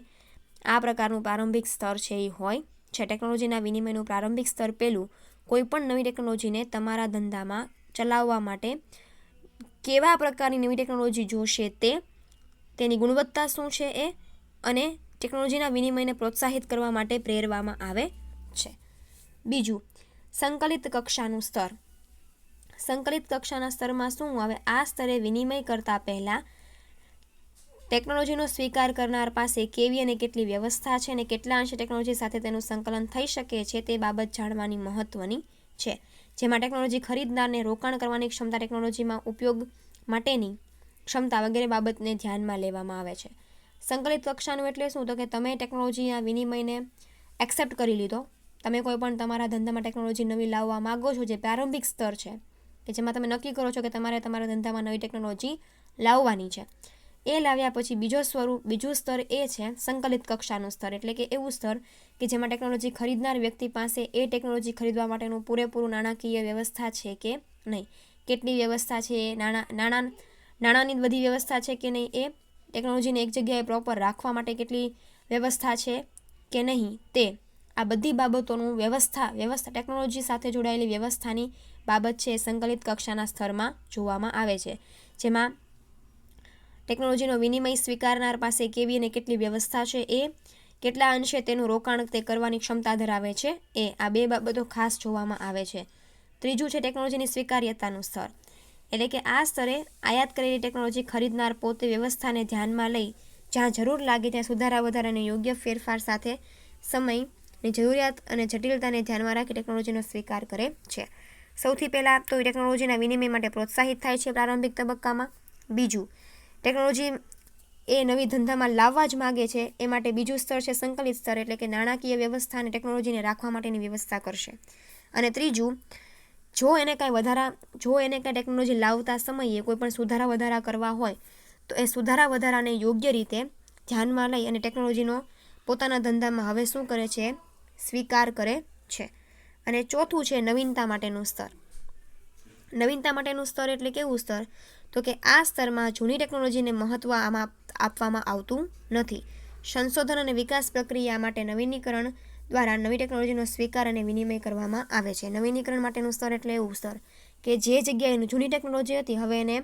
આ પ્રકારનું પ્રારંભિક સ્તર છે એ હોય છે. ટેકનોલોજીના વિનિમયનું પ્રારંભિક સ્તર પહેલું, કોઈપણ નવી ટેકનોલોજીને તમારા ધંધામાં ચલાવવા માટે કેવા પ્રકારની નવી ટેકનોલોજી જોશે તે, તેની ગુણવત્તા શું છે એ, અને ટેકનોલોજીના વિનિમયને પ્રોત્સાહિત કરવા માટે પ્રેરવામાં આવે છે. બીજું, સંકલિત કક્ષાનું સ્તર. સંકલિત કક્ષાના સ્તરમાં શું આવે? આ સ્તરે વિનિમય કરતા પહેલાં ટેકનોલોજીનો સ્વીકાર કરનાર પાસે કેવી અને કેટલી વ્યવસ્થા છે અને કેટલા અંશે ટેકનોલોજી સાથે તેનું સંકલન થઈ શકે છે તે બાબત જાણવાની મહત્ત્વની છે. જેમાં ટેકનોલોજી ખરીદનારને રોકાણ કરવાની ક્ષમતા, ટેકનોલોજીમાં ઉપયોગ માટેની ક્ષમતા વગેરે બાબતને ધ્યાનમાં લેવામાં આવે છે. સંકલિત કક્ષાનું એટલે શું? તો કે તમે ટેકનોલોજીના વિનિમયને એક્સેપ્ટ કરી લીધો. તમે કોઈ પણ તમારા ધંધામાં ટેકનોલોજી નવી લાવવા માગો છો, જે પ્રારંભિક સ્તર છે કે જેમાં તમે નક્કી કરો છો કે તમારે તમારા ધંધામાં નવી ટેકનોલોજી લાવવાની છે. એ લાવ્યા પછી બીજું સ્તર એ છે સંકલિત કક્ષાનું સ્તર. એટલે કે એવું સ્તર કે જેમાં ટેકનોલોજી ખરીદનાર વ્યક્તિ પાસે એ ટેકનોલોજી ખરીદવા માટેનું પૂરેપૂરું નાણાકીય વ્યવસ્થા છે કે નહીં, કેટલી વ્યવસ્થા છે, નાણાંની બધી વ્યવસ્થા છે કે નહીં, એ ટેકનોલોજીને એક જગ્યાએ પ્રોપર રાખવા માટે કેટલી વ્યવસ્થા છે કે નહીં, તે આ બધી બાબતોનું વ્યવસ્થા ટેકનોલોજી સાથે જોડાયેલી વ્યવસ્થાની બાબત છે સંકલિત કક્ષાના સ્તરમાં જોવામાં આવે છે. જેમાં ટેકનોલોજીનો વિનિમય સ્વીકારનાર પાસે કેવી અને કેટલી વ્યવસ્થા છે એ, કેટલા અંશે તેનું રોકાણ તે કરવાની ક્ષમતા ધરાવે છે એ, આ બે બાબતો ખાસ જોવામાં આવે છે. ત્રીજું છે ટેકનોલોજીની સ્વીકાર્યતાનું સ્તર. એટલે કે આ સ્તરે આયાત કરેલી ટેકનોલોજી ખરીદનાર પોતે વ્યવસ્થાને ધ્યાનમાં લઈ જ્યાં જરૂર લાગે ત્યાં સુધારા વધારાને યોગ્ય ફેરફાર સાથે સમયની જરૂરિયાત અને જટિલતાને ધ્યાનમાં રાખી ટેકનોલોજીનો સ્વીકાર કરે છે. સૌથી પહેલાં તો ટેકનોલોજીના વિનિમય માટે પ્રોત્સાહિત થાય છે પ્રારંભિક તબક્કામાં. બીજું, ટેકનોલોજી એ નવી ધંધામાં લાવવા જ માગે છે એ માટે બીજું સ્તર છે સંકલિત સ્તર. એટલે કે નાણાકીય વ્યવસ્થા અને ટેકનોલોજીને રાખવા માટેની વ્યવસ્થા કરશે. અને ત્રીજું, જો એને કાંઈ ટેકનોલોજી લાવતા સમયે કોઈ પણ સુધારા વધારા કરવા હોય તો એ સુધારા વધારાને યોગ્ય રીતે ધ્યાનમાં લઈ અને ટેકનોલોજીનો પોતાના ધંધામાં હવે શું કરે છે? સ્વીકાર કરે છે. અને ચોથું છે નવીનતા માટેનું સ્તર. નવીનતા માટેનું સ્તર એટલે કેવું સ્તર? તો કે આ સ્તરમાં જૂની ટેકનોલોજીને મહત્ત્વ આમાં આપવામાં આવતું નથી. સંશોધન અને વિકાસ પ્રક્રિયા માટે નવીનીકરણ દ્વારા નવી ટેકનોલોજીનો સ્વીકાર અને વિનિમય કરવામાં આવે છે. નવીનીકરણ માટેનું સ્તર એટલે એવું સ્તર કે જે જગ્યાએ જૂની ટેકનોલોજી હતી હવે એને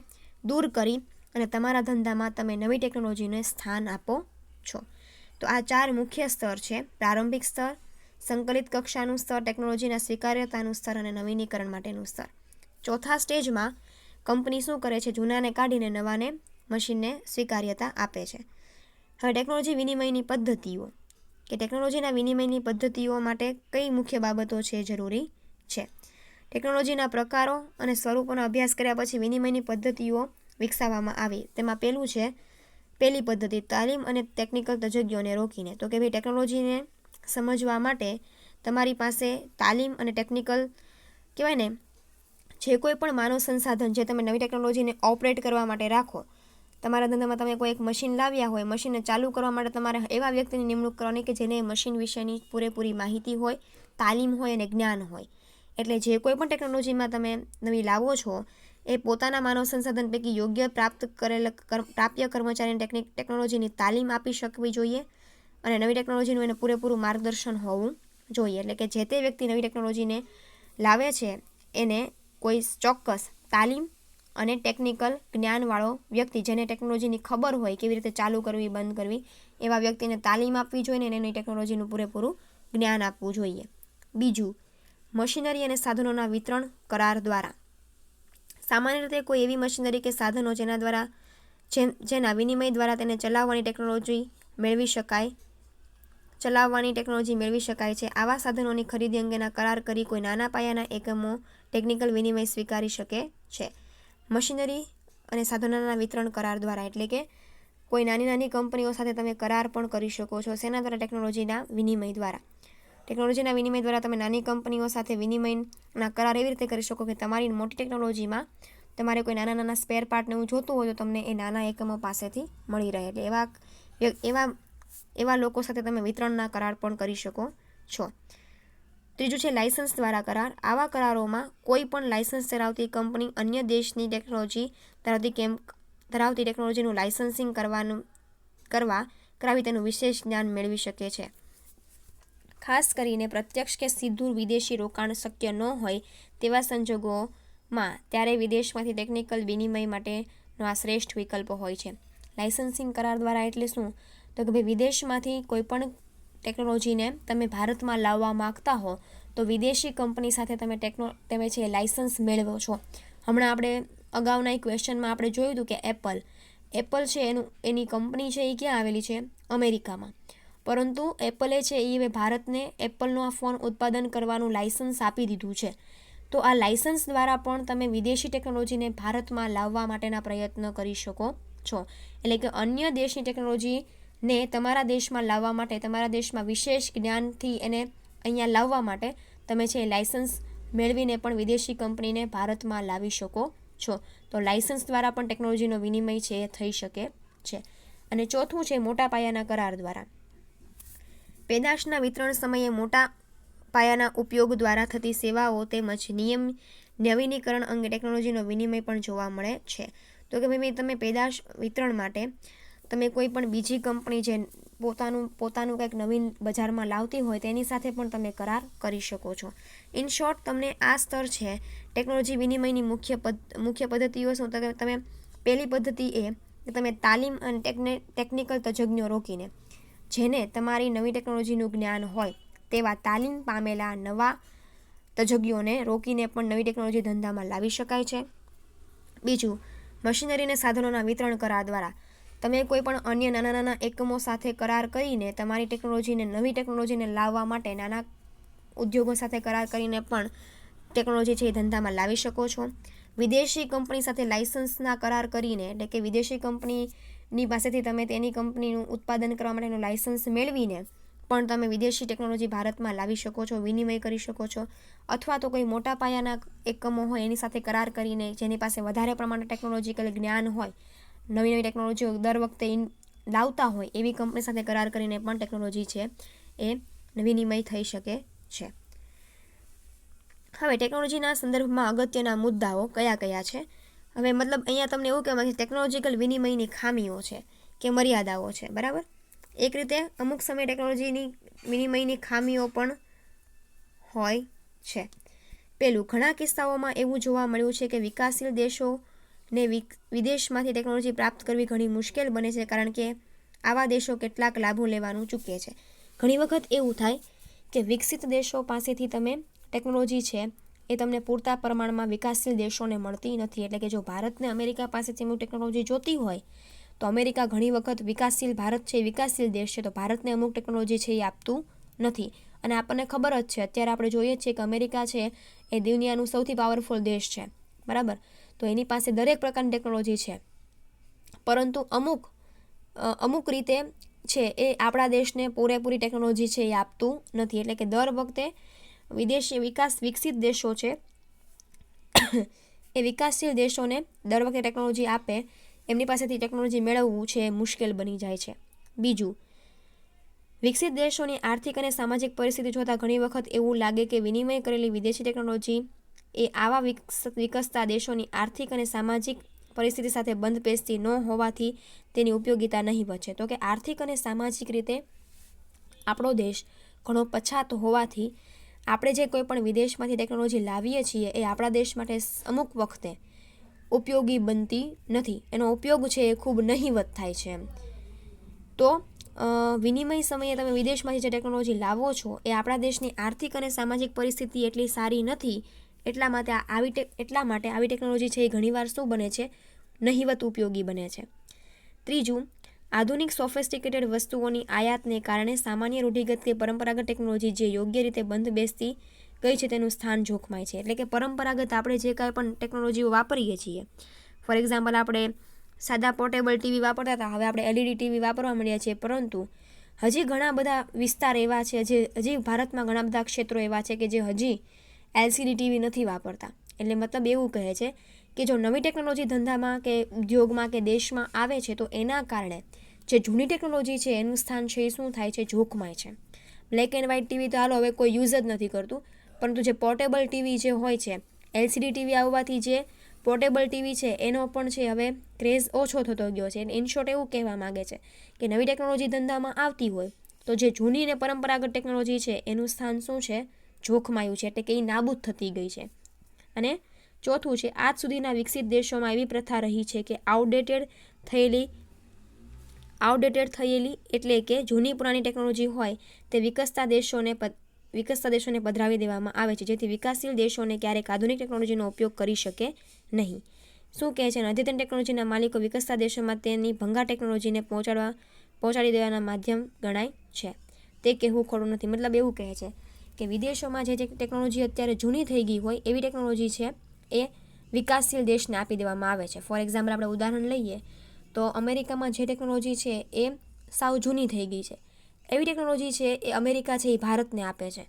દૂર કરી અને તમારા ધંધામાં તમે નવી ટેકનોલોજીને સ્થાન આપો છો. તો આ 4 મુખ્ય સ્તર છે: પ્રારંભિક સ્તર, સંકલિત કક્ષાનું સ્તર, ટેકનોલોજીના સ્વીકાર્યતાનું સ્તર અને નવીનીકરણ માટેનું સ્તર. ચોથા સ્ટેજમાં કંપની શું કરે છે? જૂનાને કાઢીને નવાને મશીનને સ્વીકાર્યતા આપે છે. હવે ટેકનોલોજી વિનિમયની પદ્ધતિઓ, કે ટેકનોલોજીના વિનિમયની પદ્ધતિઓ માટે કઈ મુખ્ય બાબતો છે જરૂરી છે? ટેકનોલોજીના પ્રકારો અને સ્વરૂપોનો અભ્યાસ કર્યા પછી વિનિમયની પદ્ધતિઓ વિકસાવવામાં આવી. તેમાં પહેલી પદ્ધતિ તાલીમ અને ટેકનિકલ તજજ્ઞોને રોકીને. તો કે ભાઈ ટેકનોલોજીને સમજવા માટે તમારી પાસે તાલીમ અને ટેકનિકલ કહેવાય ને, જે કોઈ પણ માનવ સંસાધન જે તમે નવી ટેકનોલોજીને ઓપરેટ કરવા માટે રાખો. તમારા ધંધામાં તમે કોઈ એક મશીન લાવ્યા હોય, મશીનને ચાલુ કરવા માટે તમારે એવા વ્યક્તિની નિમણૂક કરવાની કે જેને મશીન વિશેની પૂરેપૂરી માહિતી હોય, તાલીમ હોય અને જ્ઞાન હોય. એટલે જે કોઈ પણ ટેકનોલોજીમાં તમે નવી લાવો છો એ પોતાના માનવ સંસાધન પૈકી યોગ્ય પ્રાપ્ય કર્મચારીને ટેકનોલોજીની તાલીમ આપી શકવી જોઈએ અને નવી ટેકનોલોજીનું એને પૂરેપૂરું માર્ગદર્શન હોવું જોઈએ. એટલે કે જે તે વ્યક્તિ નવી ટેકનોલોજીને લાવે છે એને કોઈ ચોક્કસ તાલીમ અને ટેકનિકલ જ્ઞાનવાળો વ્યક્તિ, જેને ટેકનોલોજીની ખબર હોય, કેવી રીતે ચાલુ કરવી, બંધ કરવી, એવા વ્યક્તિને તાલીમ આપવી જોઈએ અને એની ટેકનોલોજીનું પૂરેપૂરું જ્ઞાન આપવું જોઈએ. બીજું, મશીનરી અને સાધનોના વિતરણ કરાર દ્વારા. સામાન્ય રીતે કોઈ એવી મશીનરી કે સાધનો જેના વિનિમય દ્વારા તેને ચલાવવાની ટેકનોલોજી મેળવી શકાય ચલાવવાની ટેકનોલોજી મેળવી શકાય છે. આવા સાધનોની ખરીદી અંગેના કરાર કરી કોઈ નાના પાયાના એકમો ટેકનિકલ વિનિમય સ્વીકારી શકે છે. મશીનરી અને સાધનોના વિતરણ કરાર દ્વારા, એટલે કે કોઈ નાની કંપનીઓ સાથે તમે કરાર પણ કરી શકો છો. શેના દ્વારા? ટેકનોલોજીના વિનિમય દ્વારા. ટેકનોલોજીના વિનિમય દ્વારા તમે નાની કંપનીઓ સાથે વિનિમયના કરાર એવી રીતે કરી શકો કે તમારી મોટી ટેકનોલોજીમાં તમારે કોઈ નાના સ્પેર પાર્ટને એવું જોતું હોય તો તમને એ નાના એકમો પાસેથી મળી રહે. એટલે એવા લોકો સાથે તમે વિતરણના કરાર પણ કરી શકો છો. ત્રીજું છે લાયસન્સ દ્વારા કરાર. આવા કરારોમાં કોઈ પણ લાયસન્સ ધરાવતી કંપની અન્ય દેશની ટેકનોલોજી ધરાવતી ટેકનોલોજીનું લાયસન્સિંગ કરાવી તેનું વિશેષ જ્ઞાન મેળવી શકે છે. ખાસ કરીને પ્રત્યક્ષ કે સીધું વિદેશી રોકાણ શક્ય ન હોય તેવા સંજોગોમાં ત્યારે વિદેશમાંથી ટેકનિકલ વિનિમય માટેનો આ શ્રેષ્ઠ વિકલ્પ હોય છે. લાયસન્સિંગ કરાર દ્વારા એટલે શું? તો કે ભાઈ વિદેશમાંથી કોઈ પણ ટેકનોલોજીને તમે ભારતમાં લાવવા માંગતા હો તો વિદેશી કંપની સાથે તમે છે લાયસન્સ મેળવો છો. હમણાં આપણે અગાઉના ક્વેશ્ચનમાં આપણે જોયું હતું કે એપલ છે એની કંપની છે એ ક્યાં આવેલી છે? અમેરિકામાં. પરંતુ એપલે છે એ હવે ભારતને એપલનો આ ફોન ઉત્પાદન કરવાનું લાયસન્સ આપી દીધું છે. તો આ લાયસન્સ દ્વારા પણ તમે વિદેશી ટેકનોલોજીને ભારતમાં લાવવા માટેના પ્રયત્ન કરી શકો છો. એટલે કે અન્ય દેશની ટેકનોલોજીને તમારા દેશમાં લાવવા માટે, તમારા દેશમાં વિશેષ જ્ઞાનથી એને અહીંયા લાવવા માટે તમે છે લાયસન્સ મેળવીને પણ વિદેશી કંપનીને ભારતમાં લાવી શકો છો. તો લાયસન્સ દ્વારા પણ ટેકનોલોજીનો વિનિમય છે એ થઈ શકે છે. અને ચોથું છે મોટા પાયાના કરાર દ્વારા. પેદાશના વિતરણ સમયે મોટા પાયાના ઉપયોગ દ્વારા થતી સેવાઓ તેમજ નવીનીકરણ અંગે ટેકનોલોજીનો વિનિમય પણ જોવા મળે છે. તો કે ભાઈ તમે પેદાશ વિતરણ માટે તમે કોઈ પણ બીજી કંપની જે પોતાનું કંઈક નવીન બજારમાં લાવતી હોય તેની સાથે પણ તમે કરાર કરી શકો છો. ઇન શોર્ટ, તમને આ સ્તર છે ટેકનોલોજી વિનિમયની મુખ્ય પદ્ધતિઓ શું? તો તમે પહેલી પદ્ધતિ એ કે તમે તાલીમ અને ટેકનિકલ તજજ્ઞો રોકીને, જેને તમારી નવી ટેકનોલોજીનું જ્ઞાન હોય તેવા તાલીમ પામેલા નવા તજજ્ઞોને રોકીને પણ નવી ટેકનોલોજી ધંધામાં લાવી શકાય છે. બીજું, મશીનરી અને સાધનોના વિતરણ કરાર દ્વારા તમે કોઈ પણ અન્ય નાના એકમો સાથે કરાર કરીને તમારી નવી ટેકનોલોજીને લાવવા માટે નાના ઉદ્યોગો સાથે કરાર કરીને પણ ટેકનોલોજી છે એ ધંધામાં લાવી શકો છો. વિદેશી કંપની સાથે લાયસન્સના કરાર કરીને, એટલે કે વિદેશી કંપનીની પાસેથી તમે તેની કંપનીનું ઉત્પાદન કરવા માટેનું લાયસન્સ મેળવીને પણ તમે વિદેશી ટેકનોલોજી ભારતમાં લાવી શકો છો, વિનિમય કરી શકો છો. અથવા તો કોઈ મોટા પાયાના એકમો હોય એની સાથે કરાર કરીને, જેની પાસે વધારે પ્રમાણમાં ટેકનોલોજીકલ જ્ઞાન હોય, નવી ટેકનોલોજીઓ દર વખતે લાવતા હોય એવી કંપની સાથે કરાર કરીને પણ ટેકનોલોજી છે એ વિનિમય થઈ શકે છે. હવે ટેકનોલોજીના સંદર્ભમાં અગત્યના મુદ્દાઓ કયા છે? હવે મતલબ અહીંયા તમને એવું કહેવાય કે ટેકનોલોજીકલ વિનિમયની ખામીઓ છે કે મર્યાદાઓ છે, બરાબર? એક રીતે અમુક સમયે ટેકનોલોજીની વિનિમયની ખામીઓ પણ હોય છે. પહેલું, ઘણા કિસ્સાઓમાં એવું જોવા મળ્યું છે કે વિકાસશીલ દેશોને વિદેશમાંથી ટેકનોલોજી પ્રાપ્ત કરવી ઘણી મુશ્કેલ બને છે, કારણ કે આવા દેશો કેટલાક લાભો લેવાનું ચૂકે છે. ઘણી વખત એવું થાય કે વિકસિત દેશો પાસેથી તમે ટેકનોલોજી છે એ તમને પૂરતા પ્રમાણમાં વિકાસશીલ દેશોને મળતી નથી. એટલે કે જો ભારતને અમેરિકા પાસેથી અમુક ટેકનોલોજી જોતી હોય તો અમેરિકા ઘણી વખત ભારત છે વિકાસશીલ દેશ છે તો ભારતને અમુક ટેકનોલોજી છે એ આપતું નથી. અને આપણને ખબર જ છે, અત્યારે આપણે જોઈએ છીએ કે અમેરિકા છે એ દુનિયાનું સૌથી પાવરફુલ દેશ છે, બરાબર? તો એની પાસે દરેક પ્રકારની ટેકનોલોજી છે, પરંતુ અમુક રીતે છે એ આપણા દેશને પૂરેપૂરી ટેકનોલોજી છે એ આપતું નથી. એટલે કે દર વખતે વિકસિત દેશો છે એ વિકાસશીલ દેશોને દર વખતે ટેકનોલોજી આપે, એમની પાસેથી ટેકનોલોજી મેળવવું છે એ મુશ્કેલ બની જાય છે. બીજું, વિકસિત દેશોની આર્થિક અને સામાજિક પરિસ્થિતિ જોતાં ઘણી વખત એવું લાગે કે વિનિમય કરેલી વિદેશી ટેકનોલોજી એ આવા વિકસતા દેશોની આર્થિક અને સામાજિક પરિસ્થિતિ સાથે બંધબેસતી ન હોવાથી તેની ઉપયોગિતા નહીવત છે. તો કે આર્થિક અને સામાજિક રીતે આપણો દેશ ઘણો પછાત હોવાથી આપણે જે કોઈ પણ વિદેશમાંથી ટેકનોલોજી લાવીએ છીએ એ આપણા દેશ માટે અમુક વખતે ઉપયોગી બનતી નથી. એનો ઉપયોગ છે એ ખૂબ નહીવત થાય છે. તો વિનિમય સમયે તમે વિદેશમાંથી જે ટેકનોલોજી લાવો છો એ આપણા દેશની આર્થિક અને સામાજિક પરિસ્થિતિ એટલી સારી નથી. એટલા માટે આવી ટેકનોલોજી છે એ ઘણીવાર શું બને છે? નહીવત ઉપયોગી બને છે. ત્રીજું, આધુનિક સોફિસ્ટિકેટેડ વસ્તુઓની આયાતને કારણે સામાન્ય રૂઢિગત કે પરંપરાગત ટેકનોલોજી જે યોગ્ય રીતે બંધ બેસતી ગઈ છે તેનું સ્થાન જોખમાય છે. એટલે કે પરંપરાગત આપણે જે કાંઈ પણ ટેકનોલોજીઓ વાપરીએ છીએ, ફોર એક્ઝામ્પલ આપણે સાદા પોર્ટેબલ ટીવી વાપરતા હતા, હવે આપણે LED ટીવી વાપરવા માંડ્યા છીએ, પરંતુ હજી ઘણા બધા વિસ્તાર એવા છે, હજી ભારતમાં ઘણા બધા ક્ષેત્રો એવા છે કે જે હજી LCD ટીવી નથી વાપરતા. એટલે મતલબ એવું કહે છે કે જો નવી ટેકનોલોજી ધંધામાં કે ઉદ્યોગમાં કે દેશમાં આવે છે તો એના કારણે જે જૂની ટેકનોલોજી છે એનું સ્થાન છે એ શું થાય છે, જોખમાય છે. બ્લેક એન્ડ વ્હાઇટ ટીવી તો હાલો હવે કોઈ યુઝ જ નથી કરતું, પરંતુ જે પોર્ટેબલ ટીવી જે હોય છે, LCD ટીવી આવવાથી જે પોર્ટેબલ ટીવી છે એનો પણ છે હવે ક્રેઝ ઓછો થતો ગયો છે. ઇન શોર્ટ એવું કહેવા માગે છે કે નવી ટેકનોલોજી ધંધામાં આવતી હોય તો જે જૂની અને પરંપરાગત ટેકનોલોજી છે એનું સ્થાન શું છે, જોખમાયું છે, એટલે કે એ નાબૂદ થતી ગઈ છે. અને ચોથું છે, આજ સુધીના વિકસિત દેશોમાં એવી પ્રથા રહી છે કે આઉટડેટેડ થયેલી એટલે કે જૂની પુરાણી ટેકનોલોજી હોય તે વિકસતા દેશોને પધરાવી દેવામાં આવે છે, જેથી વિકાસશીલ દેશોને ક્યારેક આધુનિક ટેકનોલોજીનો ઉપયોગ કરી શકે નહીં. શું કહે છે, અદ્યતન ટેકનોલોજીના માલિકો વિકસતા દેશોમાં તેની ભંગાર ટેકનોલોજીને પહોંચાડી દેવાના માધ્યમ ગણાય છે. તે કહેવું ખોટું નથી. મતલબ એવું કહે છે કે વિદેશોમાં જે ટેકનોલોજી અત્યારે જૂની થઈ ગઈ હોય એવી ટેકનોલોજી છે એ વિકાસશીલ દેશને આપી દેવામાં આવે છે. ફોર એક્ઝામ્પલ આપણે ઉદાહરણ લઈએ તો અમેરિકામાં જે ટેકનોલોજી છે એ સાવ જૂની થઈ ગઈ છે, એવી ટેકનોલોજી છે એ અમેરિકા છે એ ભારતને આપે છે.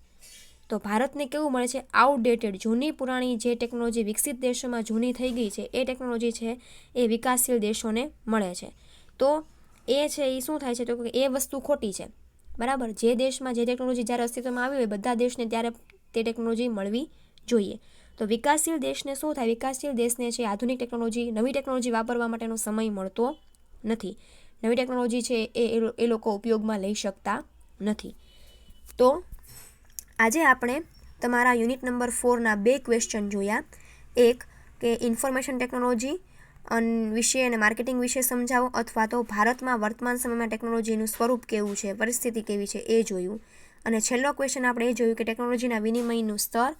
તો ભારતને કેવું મળે છે, આઉટડેટેડ જૂની પુરાણી જે ટેકનોલોજી વિકસિત દેશોમાં જૂની થઈ ગઈ છે એ ટેકનોલોજી છે એ વિકાસશીલ દેશોને મળે છે. તો એ છે એ શું થાય છે, તો એ વસ્તુ ખોટી છે. બરાબર, જે દેશમાં જે ટેકનોલોજી જ્યારે અસ્તિત્વમાં આવી હોય બધા દેશને ત્યારે તે ટેકનોલોજી મળવી જોઈએ. તો વિકાસશીલ દેશને શું થાય, વિકાસશીલ દેશને છે આધુનિક ટેકનોલોજી, નવી ટેકનોલોજી વાપરવા માટેનો સમય મળતો નથી. નવી ટેકનોલોજી છે એ લોકો ઉપયોગમાં લઈ શકતા નથી. તો આજે આપણે તમારા યુનિટ નંબર 4ના 2 ક્વેશ્ચન જોયા. એક કે ઇન્ફોર્મેશન ટેકનોલોજી વિશે અને માર્કેટિંગ વિશે સમજાવો, અથવા તો ભારતમાં વર્તમાન સમયમાં ટેકનોલોજીનું સ્વરૂપ કેવું છે, પરિસ્થિતિ કેવી છે એ જોયું. અને છેલ્લો ક્વેશ્ચન આપણે એ જોયું કે ટેકનોલોજીના વિનિમયનું સ્તર,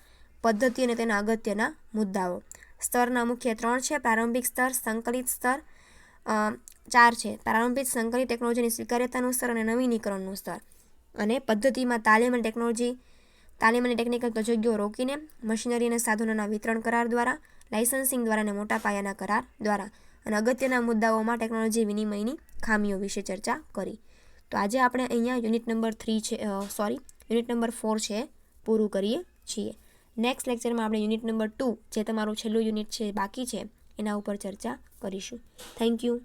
પદ્ધતિ અને તેના અગત્યના મુદ્દાઓ. સ્તરના મુખ્ય 3 છે, પ્રારંભિક સ્તર, સંકલિત સ્તર, 4 છે, પ્રારંભિક સંકલિત ટેકનોલોજીની સ્વીકાર્યતાનું સ્તર અને નવીનીકરણનું સ્તર. અને પદ્ધતિમાં તાલીમ અને ટેકનિકલ તજજ્ઞો રોકીને, મશીનરી અને સાધનોના વિતરણ કરાર દ્વારા, લાઇસન્સિંગ દ્વારા અને મોટા પાયાના કરાર દ્વારા. અને અગત્યના મુદ્દાઓમાં ટેકનોલોજી વિનિમયની ખામીઓ વિશે ચર્ચા કરી. તો આજે આપણે અહીંયા યુનિટ નંબર 4 છે પૂરું કરીએ છીએ. નેક્સ્ટ લેક્ચરમાં આપણે યુનિટ નંબર 2 જે તમારું છેલ્લું યુનિટ છે બાકી છે એના ઉપર ચર્ચા કરીશું. Thank you.